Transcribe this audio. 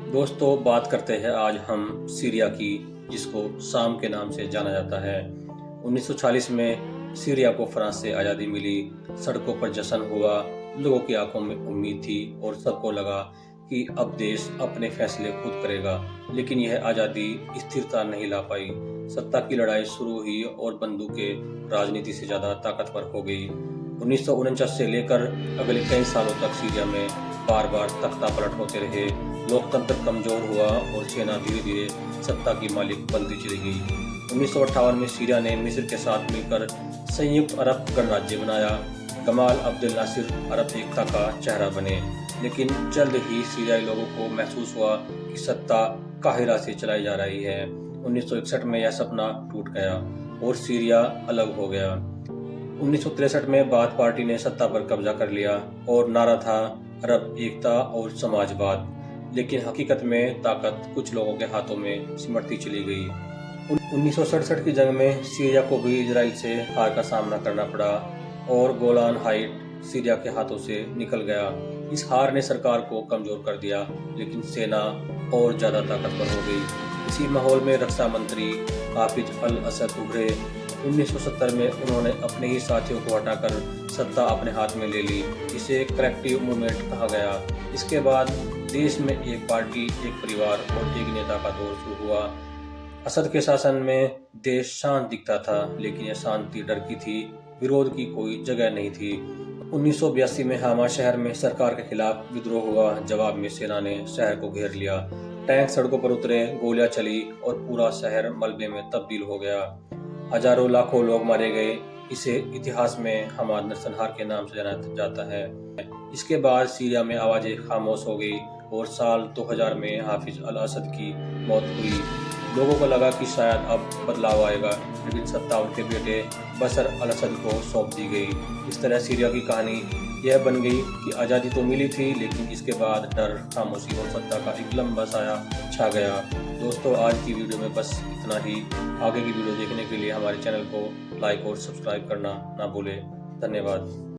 दोस्तों, बात करते हैं आज हम सीरिया की, जिसको शाम के नाम से जाना जाता है। 1940 में सीरिया को फ्रांस से आज़ादी मिली। सड़कों पर जश्न हुआ, लोगों की आंखों में उम्मीद थी और सबको लगा कि अब देश अपने फैसले खुद करेगा। लेकिन यह आज़ादी स्थिरता नहीं ला पाई। सत्ता की लड़ाई शुरू हुई और बंदूकें राजनीति से ज़्यादा ताकतवर हो गई। 1949 से लेकर अगले कई सालों तक सीरिया में बार बार तख्ता पलट होते रहे। लोकतंत्र कमजोर हुआ और सेना धीरे धीरे सत्ता की मालिक बनती चली गई। 1958 में सीरिया ने मिस्र के साथ मिलकर संयुक्त अरब गणराज्य बनाया। गमाल अब्देल नासिर अरब एकता का चेहरा बने। लेकिन जल्द ही सीरियाई लोगों को महसूस हुआ कि सत्ता काहिरा से चलाई जा रही है। 1961 में यह सपना टूट गया और सीरिया अलग हो गया। 1963 में बाथ पार्टी ने सत्ता पर कब्जा कर लिया और नारा था अरब एकता और समाजवाद। लेकिन हकीकत में ताकत कुछ लोगों के हाथों में सिमटती चली गई। 1967 की जंग में सीरिया को भी इजराइल से हार का सामना करना पड़ा और गोलान हाइट सीरिया के हाथों से निकल गया। इस हार ने सरकार को कमजोर कर दिया, लेकिन सेना और ज्यादा ताकतवर हो गई। इसी माहौल में रक्षा मंत्री हाफिज अल असद उभरे। 1970 में उन्होंने अपने ही साथियों को हटाकर सत्ता अपने हाथ में ले ली। इसे करेक्टिव मूवमेंट कहा गया। इसके बाद देश में एक पार्टी, एक परिवार और एक नेता का दौर शुरू हुआ। असद के शासन में देश शांत दिखता था, लेकिन यह शांति डर की थी, विरोध की कोई जगह नहीं थी। 1982 में हामा शहर में सरकार के खिलाफ विद्रोह हुआ। जवाब में सेना ने शहर को घेर लिया। टैंक सड़कों पर उतरे, गोलियां चली और पूरा शहर मलबे में तब्दील हो गया। हजारों लाखों लोग मारे गए। इसे इतिहास में हमाद नरसंहार के नाम से जाना जाता है। इसके बाद सीरिया में आवाजें खामोश हो गई और साल 2000 में हाफिज अल असद की मौत हुई। लोगों को लगा कि शायद अब बदलाव आएगा, लेकिन सत्ता उनके बेटे बशर अल असद को सौंप दी गई। इस तरह सीरिया की कहानी यह बन गई कि आज़ादी तो मिली थी, लेकिन इसके बाद डर, खामोशी और सत्ता का एक लंबा साया छा गया। दोस्तों, आज की वीडियो में बस इतना ही। आगे की वीडियो देखने के लिए हमारे चैनल को लाइक और सब्सक्राइब करना ना भूलें। धन्यवाद।